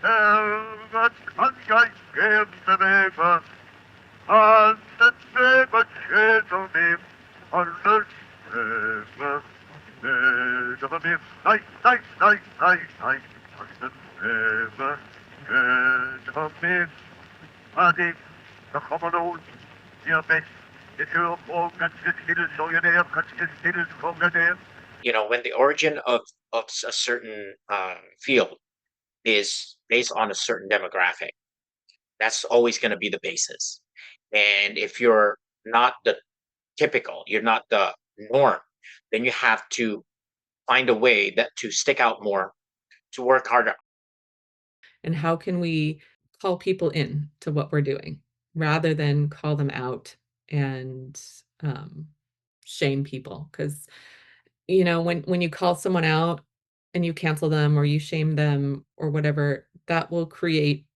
Was kann ich gern bewegen? An den Leben steht und ihm alles Leben. Aber mir, nein, nein, nein, nein, nein, an den Leben steht und mir. Adi, da kommen wir uns, ihr Best. Jetzt hör auf, ganz still, so ihr der, ganz still, so ihr der. When the origin of a certain field is based on a certain demographic, that's always going to be the basis. And if you're not the typical, you're not the norm, then you have to find a way that to stick out more, to work harder. And how can we call people in to what we're doing rather than call them out and um, shame people? Because when you call someone out and you cancel them or you shame them or whatever, that will create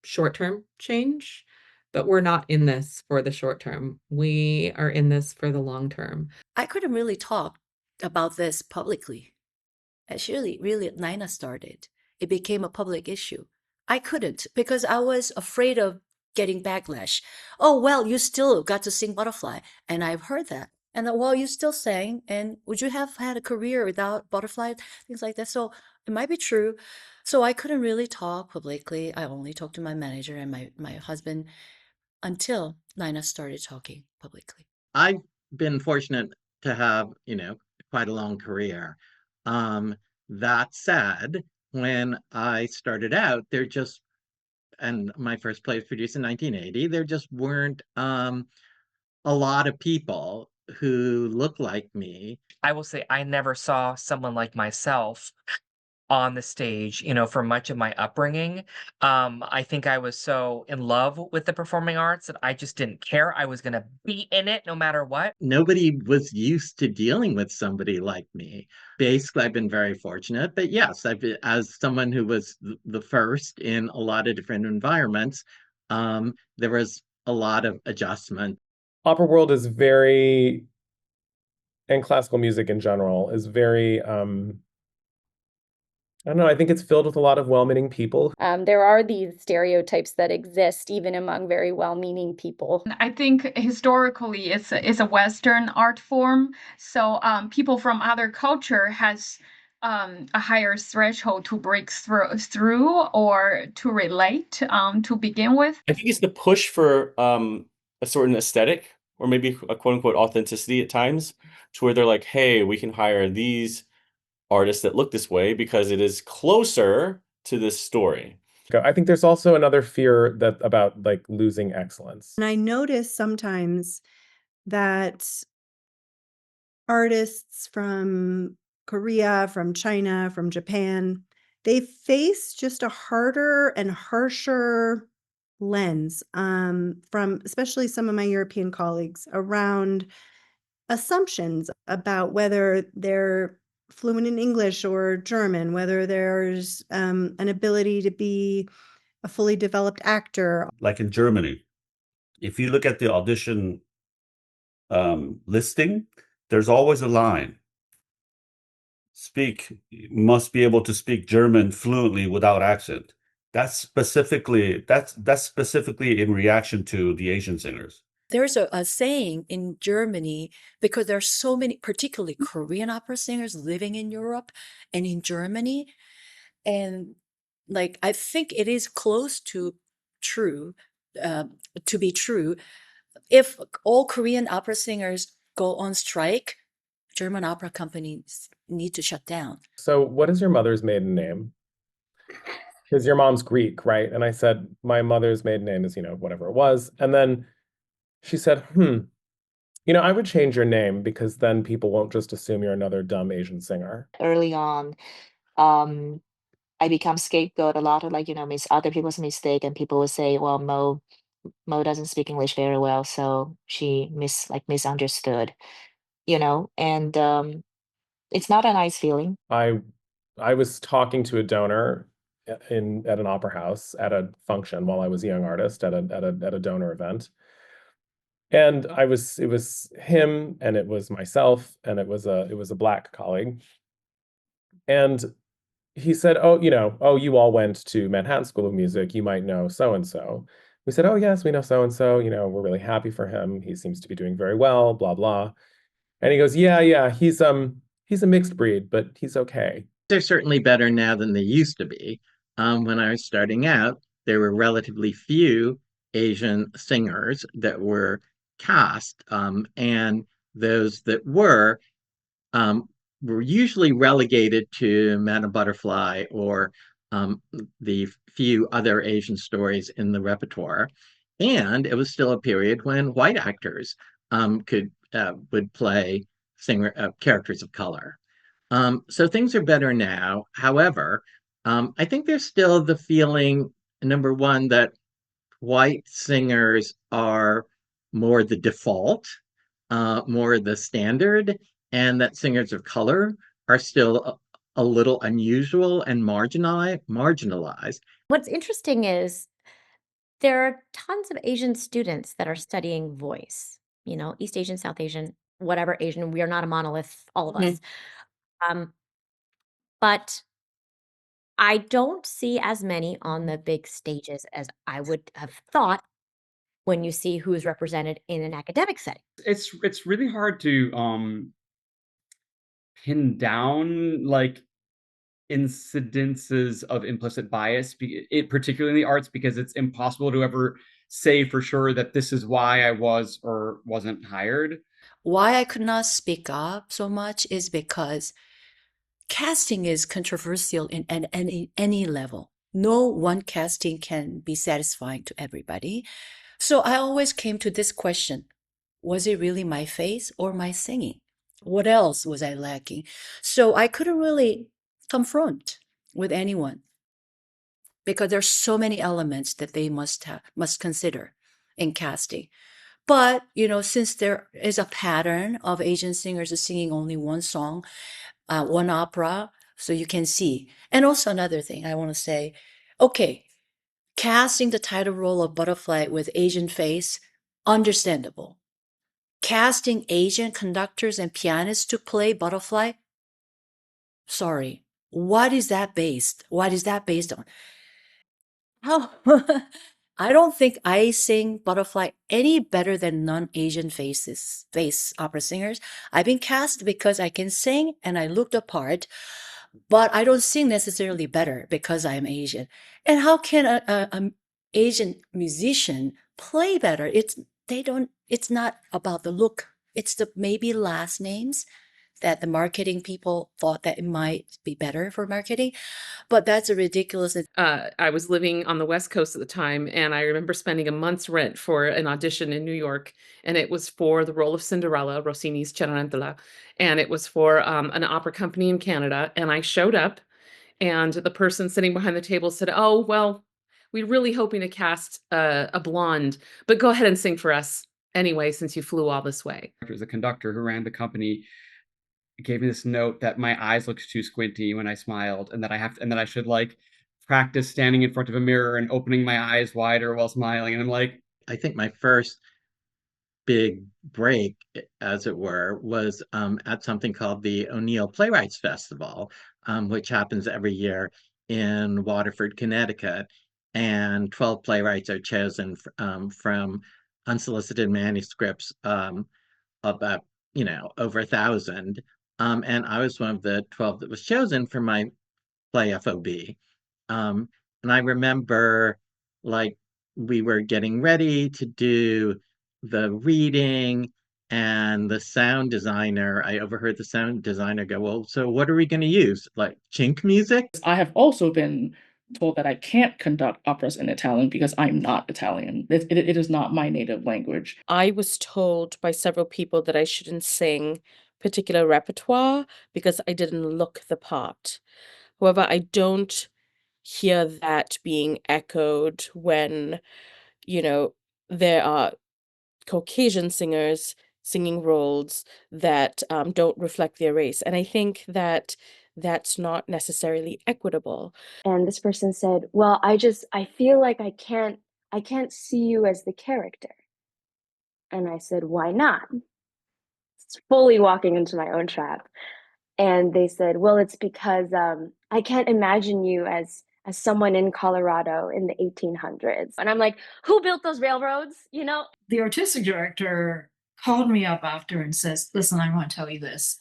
short-term change. But we're not in this for the short term. We are in this for the long term. I couldn't really talk about this publicly. Actually, really, Nina started. It became a public issue. I couldn't because I was afraid of getting backlash. Oh, well, you still got to sing Butterfly. And I've heard that. And well, you still sang. And would you have had a career without Butterfly? Things like that. So it might be true. So I couldn't really talk publicly. I only talked to my manager and my husband until Nina started talking publicly. I've been fortunate to have, quite a long career. That said, when I started out, and my first play was produced in 1980, there just weren't a lot of people who looked like me. I will say I never saw someone like myself on the stage, for much of my upbringing. I think I was so in love with the performing arts that I just didn't care. I was going to be in it no matter what. Nobody was used to dealing with somebody like me. Basically, I've been very fortunate, but yes, as someone who was the first in a lot of different environments, there was a lot of adjustment. Opera world is very, and classical music in general is very, I don't know, I think it's filled with a lot of well-meaning people. There are these stereotypes that exist even among very well-meaning people. I think historically it's a Western art form, so people from other culture has a higher threshold to break through or to relate to begin with. I think it's the push for a certain aesthetic or maybe a quote unquote authenticity at times, to where they're like, hey, we can hire these artists that look this way because it is closer to this story. I think there's also another fear about like losing excellence. And I notice sometimes that artists from Korea, from China, from Japan, they face just a harder and harsher lens from especially some of my European colleagues around assumptions about whether they're fluent in English or German, whether there's an ability to be a fully developed actor. Like in Germany, if you look at the audition listing, there's always a line. Must be able to speak German fluently without accent. That's specifically in reaction to the Asian singers. There's a saying in Germany, because there are so many, particularly Korean opera singers living in Europe and in Germany. And like, I think it is close to be true. If all Korean opera singers go on strike, German opera companies need to shut down. So what is your mother's maiden name? Because your mom's Greek, right? And I said, my mother's maiden name is, whatever it was. And then she said, I would change your name because then people won't just assume you're another dumb Asian singer. Early on, I become scapegoat a lot of other people's mistake, and people would say, well, Mo doesn't speak English very well, so she misunderstood, and it's not a nice feeling. I was talking to a donor at an opera house at a function while I was a young artist at a donor event. And it was him and it was myself and it was a Black colleague. And he said, "Oh, oh, you all went to Manhattan School of Music. You might know so and so." We said, "Oh, yes, we know so and so. We're really happy for him. He seems to be doing very well, blah blah." And he goes, "Yeah, yeah, he's a mixed breed, but he's okay." They're certainly better now than they used to be. When I was starting out, there were relatively few Asian singers that were cast, and those that were usually relegated to Madame Butterfly or the few other Asian stories in the repertoire. And it was still a period when white actors would play characters of color. So things are better now. However, I think there's still the feeling, number one, that white singers are more the default, more the standard, and that singers of color are still a little unusual and marginalized. What's interesting is there are tons of Asian students that are studying voice, East Asian, South Asian, whatever Asian. We are not a monolith, all of us. But I don't see as many on the big stages as I would have thought when you see who's represented in an academic setting. It's really hard to pin down like incidences of implicit bias, particularly in the arts, because it's impossible to ever say for sure that this is why I was or wasn't hired. Why I could not speak up so much is because casting is controversial in any level. No one casting can be satisfying to everybody. So I always came to this question: was it really my face or my singing? What else was I lacking? So I couldn't really confront with anyone because there's so many elements that they must consider in casting. But, since there is a pattern of Asian singers singing only one song, one opera, so you can see. And also another thing I want to say, okay, casting the title role of Butterfly with Asian face, understandable. Casting Asian conductors and pianists to play Butterfly, sorry. What is that based? What is that based on? How? I don't think I sing Butterfly any better than non-Asian face opera singers. I've been cast because I can sing and I look the part, but I don't sing necessarily better because I'm Asian. And how can an Asian musician play better? It's not about the look. It's the maybe last names that the marketing people thought that it might be better for marketing. But that's a ridiculous. I was living on the West Coast at the time, and I remember spending a month's rent for an audition in New York, and it was for the role of Cinderella, Rossini's Cenerentola, and it was for an opera company in Canada. And I showed up, and the person sitting behind the table said, "Oh, well, we're really hoping to cast a blonde, but go ahead and sing for us anyway, since you flew all this way." There's a conductor who ran the company gave me this note that my eyes looked too squinty when I smiled, and that I should like practice standing in front of a mirror and opening my eyes wider while smiling. And I'm like, I think my first big break, as it were, was at something called the O'Neill Playwrights Festival, which happens every year in Waterford, Connecticut. And 12 playwrights are chosen from unsolicited manuscripts, about, over 1,000. And I was one of the 12 that was chosen for my play FOB. And I remember, like, we were getting ready to do the reading, and the sound designer, I overheard the sound designer go, "Well, so what are we going to use? Like chink music?" I have also been told that I can't conduct operas in Italian because I'm not Italian. It is not my native language. I was told by several people that I shouldn't sing particular repertoire because I didn't look the part. However, I don't hear that being echoed when, there are Caucasian singers singing roles that don't reflect their race. And I think that that's not necessarily equitable. And this person said, "Well, I feel like I can't see you as the character." And I said, "Why not?" It's fully walking into my own trap. And they said, "Well, it's because I I can't imagine you as someone in Colorado in the 1800s. And I'm like, who built those railroads? You know? The artistic director called me up after and says, listen, I want to tell you this.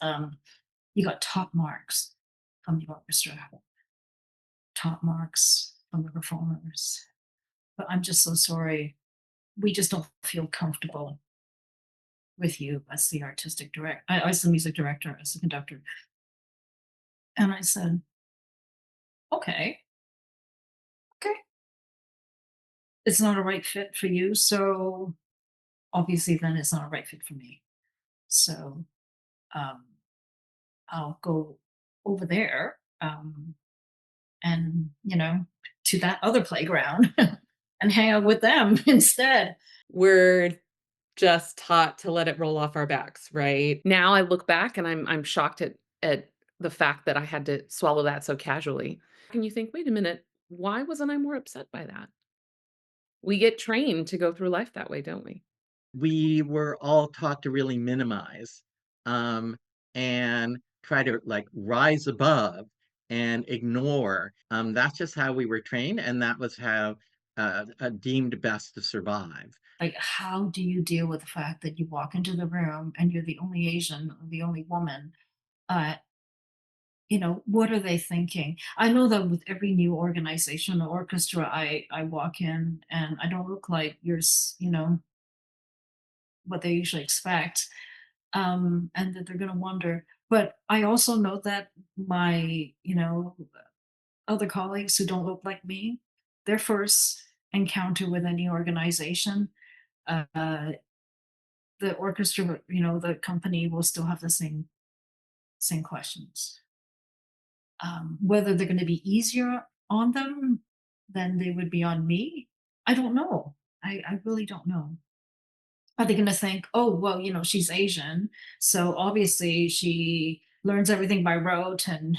You got top marks from the orchestra, top marks from the performers. But I'm just so sorry. We just don't feel comfortable with you as the artistic director, as the music director, as the conductor. And I said, okay. It's not a right fit for you. So obviously then it's not a right fit for me. So I'll go over there and, to that other playground and hang out with them instead. We're just taught to let it roll off our backs, right? Now I look back and I'm shocked at the fact that I had to swallow that so casually. And you think, wait a minute, why wasn't I more upset by that? We get trained to go through life that way, don't we? We were all taught to really minimize and try to like rise above and ignore. That's just how we were trained, and that was how deemed best to survive. Like, how do you deal with the fact that you walk into the room and you're the only Asian or the only woman? What are they thinking? I know that with every new organization or orchestra, I walk in and I don't look like what they usually expect, and that they're going to wonder. But I also know that my, other colleagues who don't look like me, their first encounter with any organization, uh, the orchestra, the company will still have the same questions. Whether they're going to be easier on them than they would be on me, I don't know. I really don't know. Are they going to think, oh, well, she's Asian, so obviously she learns everything by rote and,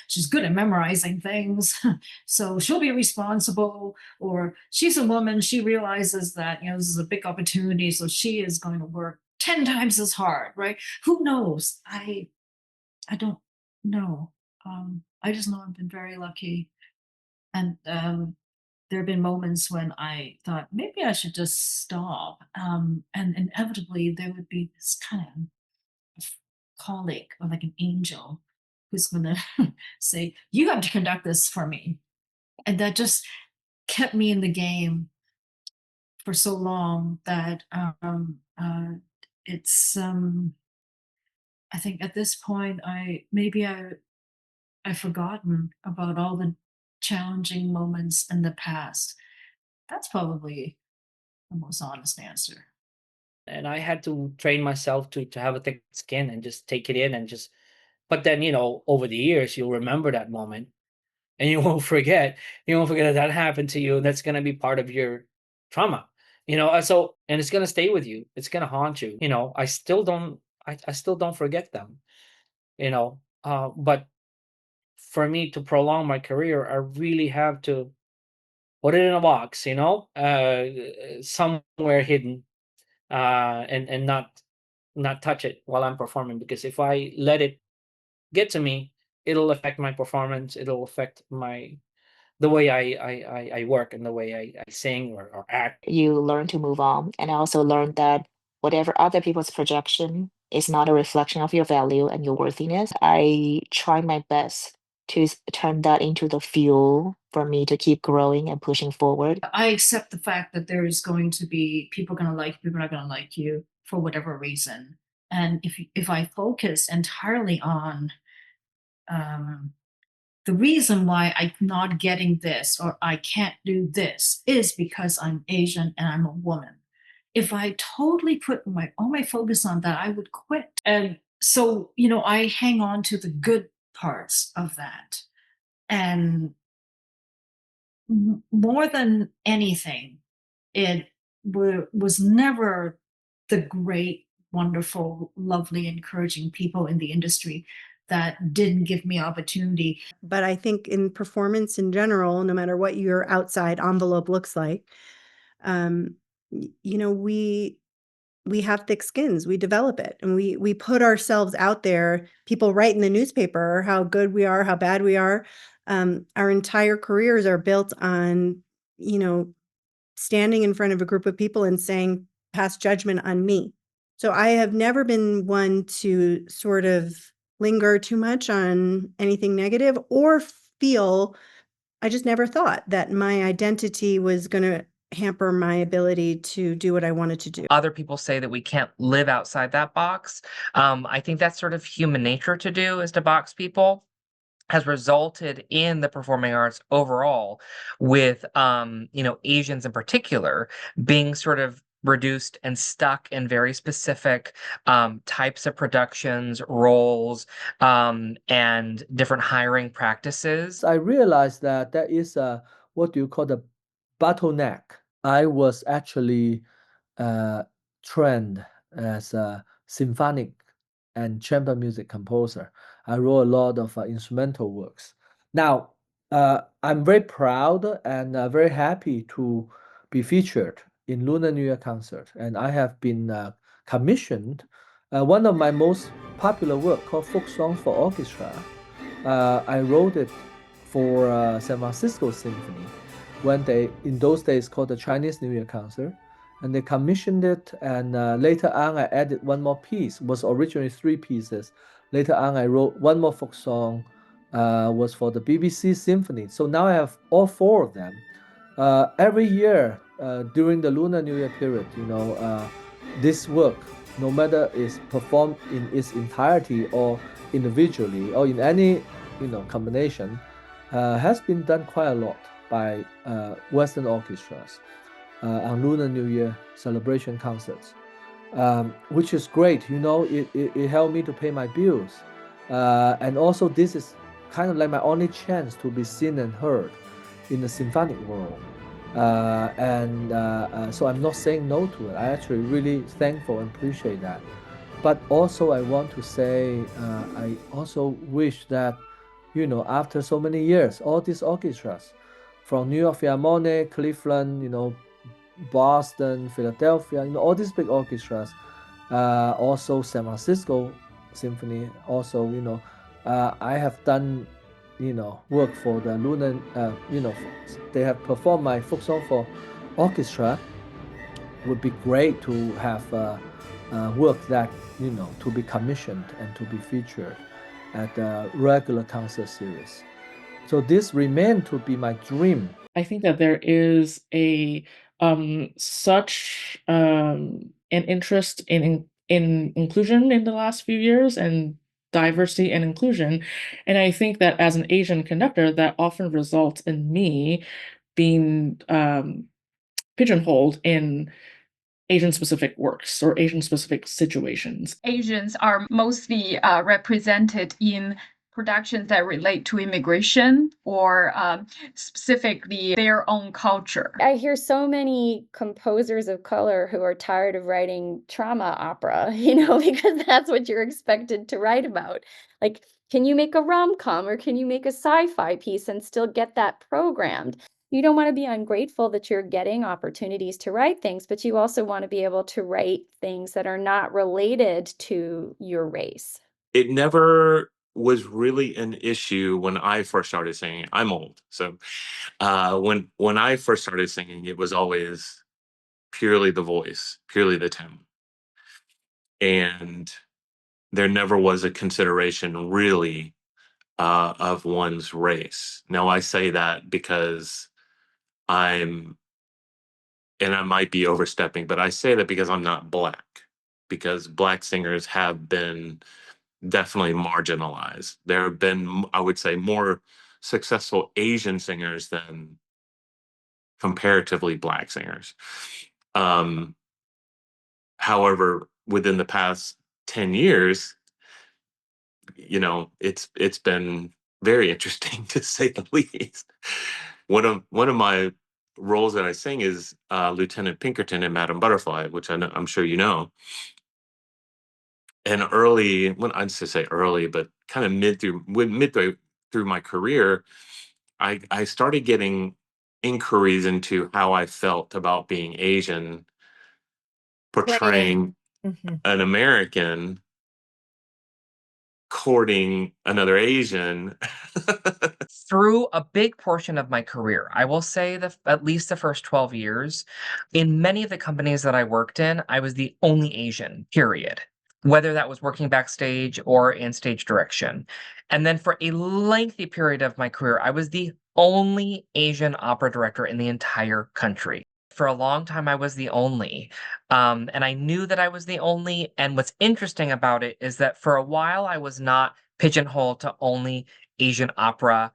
she's good at memorizing things. So she'll be responsible, or she's a woman. She realizes that, this is a big opportunity. So she is going to work 10 times as hard, right? Who knows? I don't know. I just know I've been very lucky. And there have been moments when I thought maybe I should just stop. And inevitably there would be this kind of colleague or like an angel who's going to say, you have to conduct this for me. And that just kept me in the game for so long that it's, I think at this point, I've forgotten about all the challenging moments in the past. That's probably the most honest answer. And I had to train myself to have a thick skin and just take it in and just, but then, over the years, you'll remember that moment and you won't forget that happened to you. And that's going to be part of your trauma, so, and it's going to stay with you. It's going to haunt you. I still don't forget them, but for me to prolong my career, I really have to put it in a box, somewhere hidden, and not touch it while I'm performing. Because if I let it get to me, it'll affect my performance. It'll affect the way I work and the way I sing or act. You learn to move on, and I also learned that whatever other people's projection is not a reflection of your value and your worthiness. I try my best to turn that into the fuel for me to keep growing and pushing forward. I accept the fact that there is going to be people going to like you, people not going to like you for whatever reason. And if I focus entirely on the reason why I'm not getting this or I can't do this is because I'm Asian and I'm a woman. If I totally put all my focus on that, I would quit. And so, I hang on to the good parts of that. And more than anything, it was never the great, wonderful, lovely, encouraging people in the industry that didn't give me opportunity. But I think in performance in general, no matter what your outside envelope looks like, we we have thick skins, we develop it, and we put ourselves out there. People write in the newspaper how good we are, how bad we are. Our entire careers are built on, standing in front of a group of people and saying, pass judgment on me. So I have never been one to sort of linger too much on anything negative or feel, I just never thought that my identity was going to hamper my ability to do what I wanted to do. Other people say that we can't live outside that box. I think that's sort of human nature to do, is to box people, has resulted in the performing arts overall with, Asians in particular being sort of reduced and stuck in very specific types of productions, roles, and different hiring practices. I realized that there is what do you call the bottleneck. I was actually trained as a symphonic and chamber music composer. I wrote a lot of instrumental works. Now, I'm very proud and very happy to be featured in Lunar New Year concert, and I have been commissioned one of my most popular work called Folk Songs for Orchestra. I wrote it for San Francisco Symphony when they, in those days, called the Chinese New Year concert, and they commissioned it. And later on, I added one more piece. It was originally 3 pieces. Later on, I wrote one more folk song, was for the BBC Symphony. So now I have all 4 of them. Every year during the Lunar New Year period, this work, no matter is performed in its entirety or individually or in any combination, has been done quite a lot by Western orchestras on Lunar New Year celebration concerts, which is great. It helped me to pay my bills, and also this is kind of like my only chance to be seen and heard in the symphonic world. So I'm not saying no to it. I actually really thankful and appreciate that. But also I want to say, I also wish that, after so many years, all these orchestras from New York Philharmonic, Cleveland, Boston, Philadelphia, all these big orchestras, also San Francisco Symphony, also, I have done, work for the Lunar, they have performed my folk song for orchestra. Would be great to have work that, to be commissioned and to be featured at the regular concert series. So this remained to be my dream. I think that there is a such an interest in inclusion in the last few years, and diversity and inclusion. And I think that as an Asian conductor, that often results in me being pigeonholed in Asian specific works or Asian specific situations. Asians are mostly represented in productions that relate to immigration or specifically their own culture. I hear so many composers of color who are tired of writing trauma opera, because that's what you're expected to write about. Like, can you make a rom-com or can you make a sci-fi piece and still get that programmed? You don't want to be ungrateful that you're getting opportunities to write things, but you also want to be able to write things that are not related to your race. It never was really an issue when I first started singing. I'm old, so when I first started singing, it was always purely the voice, purely the tone, and there never was a consideration really of one's race. Now I say that because and I might be overstepping, but I say that because I'm not Black, because Black singers have been definitely marginalized. There have been, I would say, more successful Asian singers than comparatively Black singers. However, within the past 10 years, it's been very interesting to say the least. One of my roles that I sing is Lieutenant Pinkerton in Madame Butterfly, which I'm sure you know. And early, well, I'd just say early, but kind of midway through my career, I started getting inquiries into how I felt about being Asian, portraying an American courting another Asian. Through a big portion of my career, I will say at least the first 12 years, in many of the companies that I worked in, I was the only Asian, period. Whether that was working backstage or in stage direction. And then for a lengthy period of my career, I was the only Asian opera director in the entire country. For a long time, I was the only. And I knew that I was the only. And what's interesting about it is that for a while, I was not pigeonholed to only Asian opera,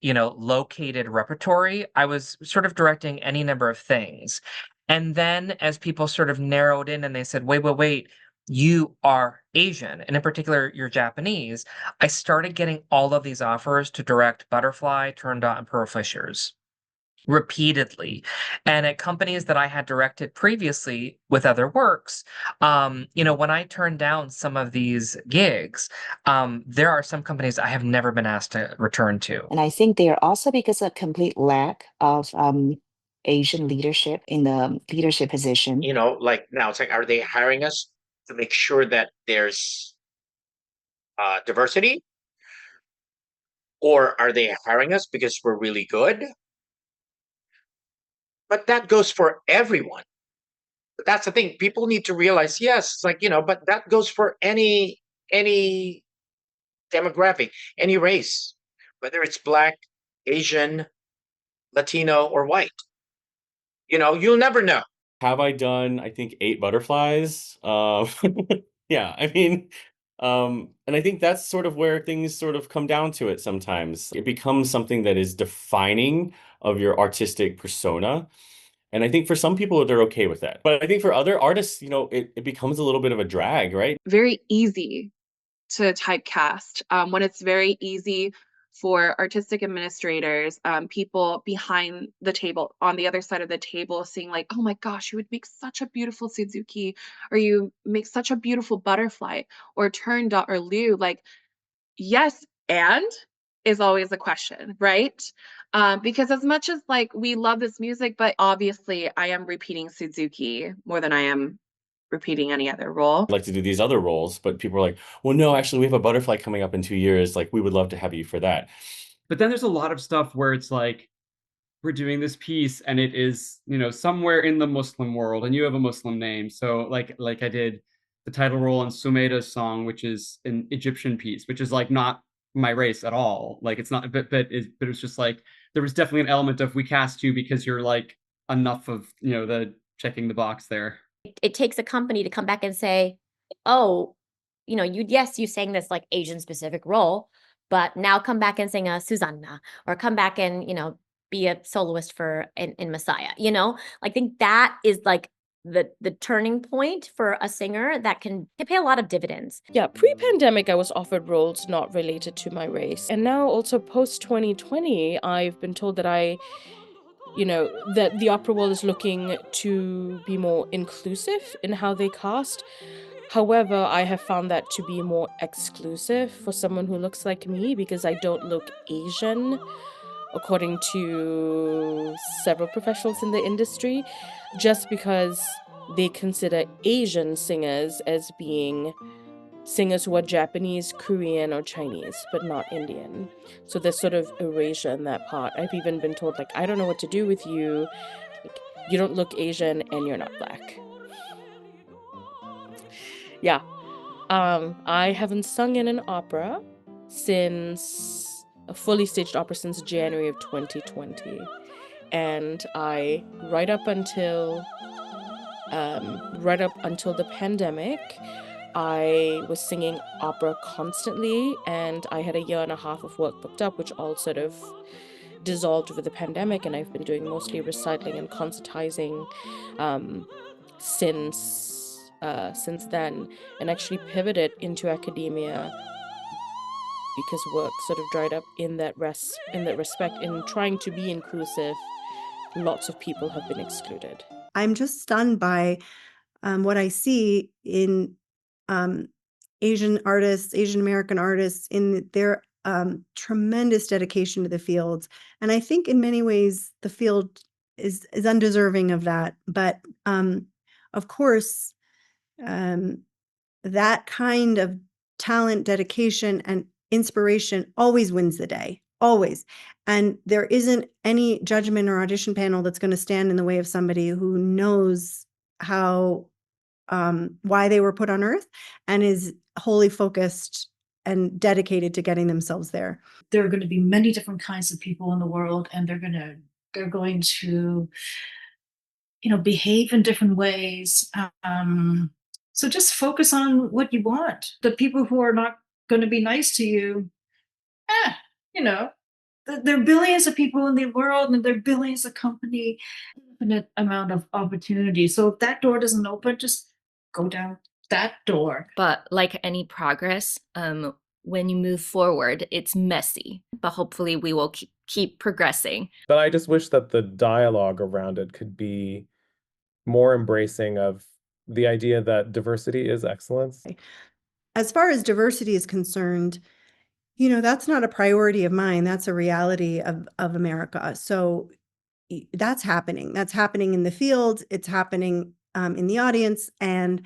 located repertory. I was sort of directing any number of things. And then as people sort of narrowed in and they said, wait, you are Asian, and in particular, you're Japanese, I started getting all of these offers to direct Butterfly, Turandot, and Pearl Fishers repeatedly. And at companies that I had directed previously with other works, when I turned down some of these gigs, there are some companies I have never been asked to return to. And I think they are also because of complete lack of Asian leadership in the leadership position. Like now it's like, are they hiring us to make sure that there's diversity? Or are they hiring us because we're really good? But that goes for everyone. But that's the thing. People need to realize, yes, it's like, but that goes for any demographic, any race, whether it's Black, Asian, Latino, or white. You'll never know. Have I done, I think, 8 butterflies? Yeah, I mean, and I think that's sort of where things sort of come down to it sometimes. It becomes something that is defining of your artistic persona. And I think for some people, they're okay with that. But I think for other artists, it becomes a little bit of a drag, right? Very easy to typecast, when it's very easy for artistic administrators, people behind the table, on the other side of the table, seeing like, oh my gosh, you would make such a beautiful Suzuki, or you make such a beautiful butterfly, or Turandot or Liu. Like, yes, and is always a question, right? Because as much as like we love this music, but obviously I am repeating Suzuki more than I am repeating any other role. I'd like to do these other roles, but people are like, well, no, actually, we have a butterfly coming up in 2 years. Like, we would love to have you for that. But then there's a lot of stuff where it's like, we're doing this piece and it is, somewhere in the Muslim world and you have a Muslim name. So like I did the title role in Sumeida's song, which is an Egyptian piece, which is like not my race at all. Like it's not, but it was just like, there was definitely an element of we cast you because you're like enough of, the checking the box there. It takes a company to come back and say, oh, you sang this like Asian specific role, but now come back and sing a Susanna, or come back and, be a soloist for in Messiah, I think that is like the turning point for a singer that can pay a lot of dividends. Yeah, pre-pandemic, I was offered roles not related to my race. And now also post-2020, I've been told that that the opera world is looking to be more inclusive in how they cast. However, I have found that to be more exclusive for someone who looks like me because I don't look Asian, according to several professionals in the industry, just because they consider Asian singers as being singers who are Japanese, Korean, or Chinese, but not Indian. So there's sort of erasure in that part. I've even been told, like, I don't know what to do with you. Like, you don't look Asian and you're not Black. Yeah. I haven't sung in an opera a fully staged opera since January of 2020. And right up until the pandemic, I was singing opera constantly, and I had a year and a half of work booked up, which all sort of dissolved with the pandemic, and I've been doing mostly reciting and concertizing since then, and actually pivoted into academia because work sort of dried up in that respect. In trying to be inclusive, lots of people have been excluded. I'm just stunned by what I see in Asian artists, Asian American artists, in their tremendous dedication to the field. And I think in many ways the field is undeserving of that. But of course, that kind of talent, dedication, and inspiration always wins the day, always. And there isn't any judgment or audition panel that's going to stand in the way of somebody who knows how why they were put on earth and is wholly focused and dedicated to getting themselves there. There are going to be many different kinds of people in the world, and they're going to behave in different ways. So just focus on what you want. The people who are not going to be nice to you, there are billions of people in the world, and there are billions of company, infinite amount of opportunity. So if that door doesn't open, just go down that door. But like any progress, when you move forward, it's messy, but hopefully we will keep progressing. But I just wish that the dialogue around it could be more embracing of the idea that diversity is excellence. As far as diversity is concerned, that's not a priority of mine. That's a reality of America. So that's happening. That's happening in the field. It's happening in the audience. And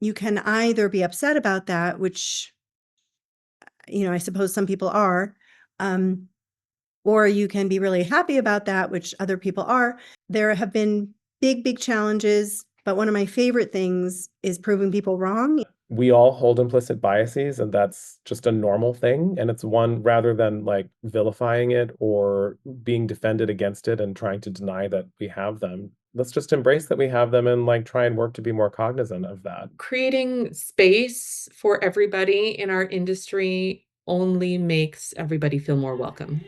you can either be upset about that, which, I suppose some people are, or you can be really happy about that, which other people are. There have been big, big challenges, but one of my favorite things is proving people wrong. We all hold implicit biases, and that's just a normal thing. And it's one, rather than like vilifying it or being defended against it and trying to deny that we have them, let's just embrace that we have them and like try and work to be more cognizant of that. Creating space for everybody in our industry only makes everybody feel more welcome.